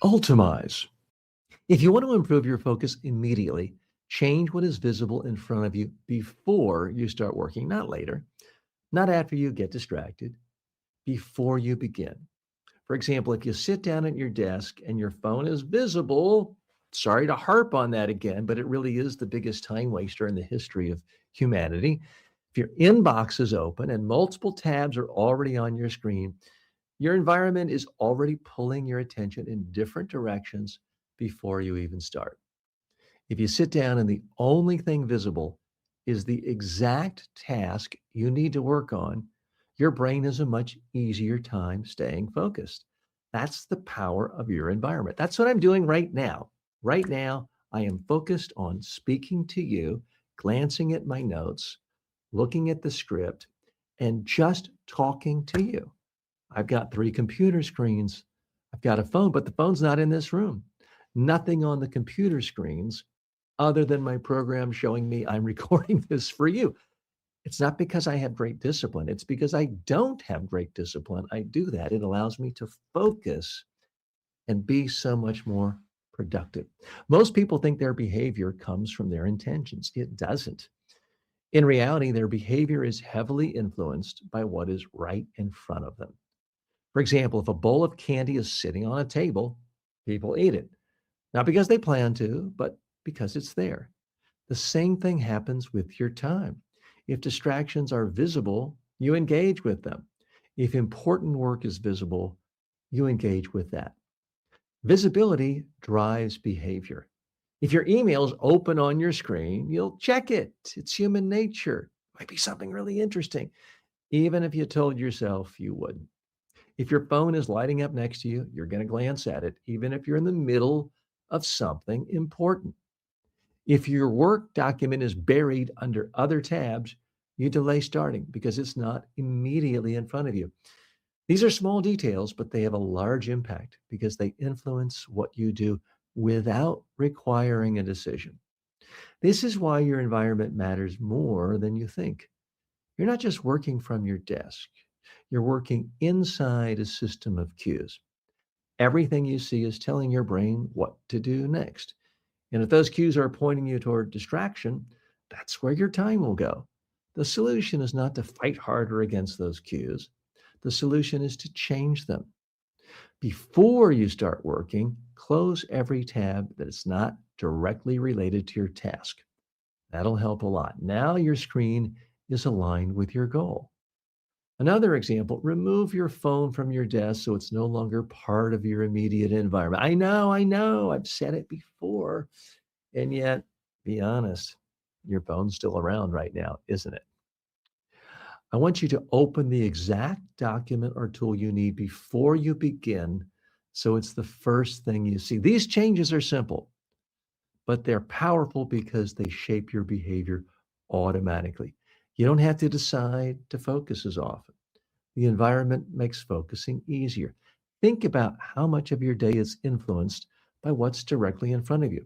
Ultamize. If you want to improve your focus immediately, change what is visible in front of you before you start working, not later, not after you get distracted, before you begin. For example, if you sit down at your desk and your phone is visible, sorry to harp on that again, but it really is the biggest time waster in the history of humanity. If your inbox is open and multiple tabs are already on your screen, your environment is already pulling your attention in different directions before you even start. If you sit down and the only thing visible is the exact task you need to work on, your brain has a much easier time staying focused. That's the power of your environment. That's what I'm doing right now. Right now, I am focused on speaking to you, glancing at my notes, looking at the script, and just talking to you. I've got three computer screens. I've got a phone, but the phone's not in this room. Nothing on the computer screens other than my program showing me I'm recording this for you. It's not because I have great discipline. It's because I don't have great discipline. I do that. It allows me to focus and be so much more productive. Most people think their behavior comes from their intentions. It doesn't. In reality, their behavior is heavily influenced by what is right in front of them. For example, if a bowl of candy is sitting on a table, people eat it, not because they plan to, but because it's there. The same thing happens with your time. If distractions are visible, you engage with them. If important work is visible, you engage with that. Visibility drives behavior. If your email is open on your screen, you'll check it. It's human nature. Might be something really interesting, even if you told yourself you wouldn't. If your phone is lighting up next to you, you're going to glance at it, even if you're in the middle of something important. If your work document is buried under other tabs, you delay starting because it's not immediately in front of you. These are small details, but they have a large impact because they influence what you do without requiring a decision. This is why your environment matters more than you think. You're not just working from your desk, you're working inside a system of cues. Everything you see is telling your brain what to do next. And if those cues are pointing you toward distraction, that's where your time will go. The solution is not to fight harder against those cues. The solution is to change them. Before you start working, close every tab that is not directly related to your task. That'll help a lot. Now your screen is aligned with your goal. Another example, remove your phone from your desk so it's no longer part of your immediate environment. I know, I've said it before. And yet, be honest, your phone's still around right now, isn't it? I want you to open the exact document or tool you need before you begin so it's the first thing you see. These changes are simple, but they're powerful because they shape your behavior automatically. You don't have to decide to focus as often. The environment makes focusing easier. Think about how much of your day is influenced by what's directly in front of you.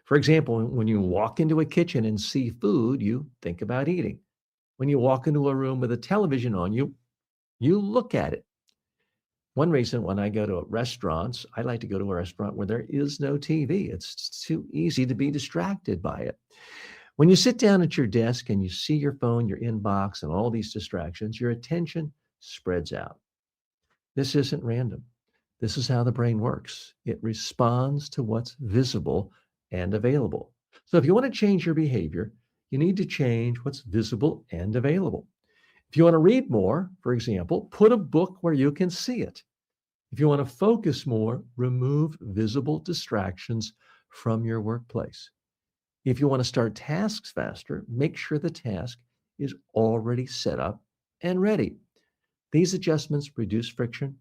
For example, when you walk into a kitchen and see food, you think about eating. When you walk into a room with a television on, you look at it. One reason when I go to restaurants, I like to go to a restaurant where there is no TV. It's too easy to be distracted by it. When you sit down at your desk and you see your phone, your inbox, and all these distractions, your attention spreads out. This isn't random. This is how the brain works. It responds to what's visible and available. So if you want to change your behavior, you need to change what's visible and available. If you want to read more, for example, put a book where you can see it. If you want to focus more, remove visible distractions from your workplace. If you want to start tasks faster, make sure the task is already set up and ready. These adjustments reduce friction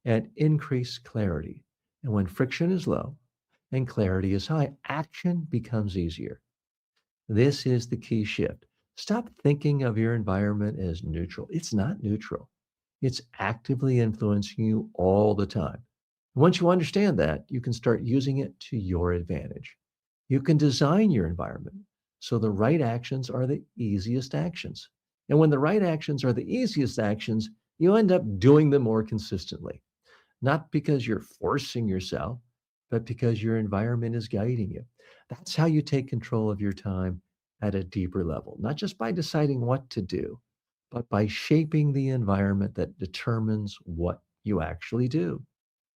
and increase clarity. And when friction is low and clarity is high, action becomes easier. This is the key shift. Stop thinking of your environment as neutral. It's not neutral. It's actively influencing you all the time. Once you understand that, you can start using it to your advantage. You can design your environment so the right actions are the easiest actions. And when the right actions are the easiest actions, you end up doing them more consistently. not because you're forcing yourself, but because your environment is guiding you. That's how you take control of your time at a deeper level, not just by deciding what to do, but by shaping the environment that determines what you actually do.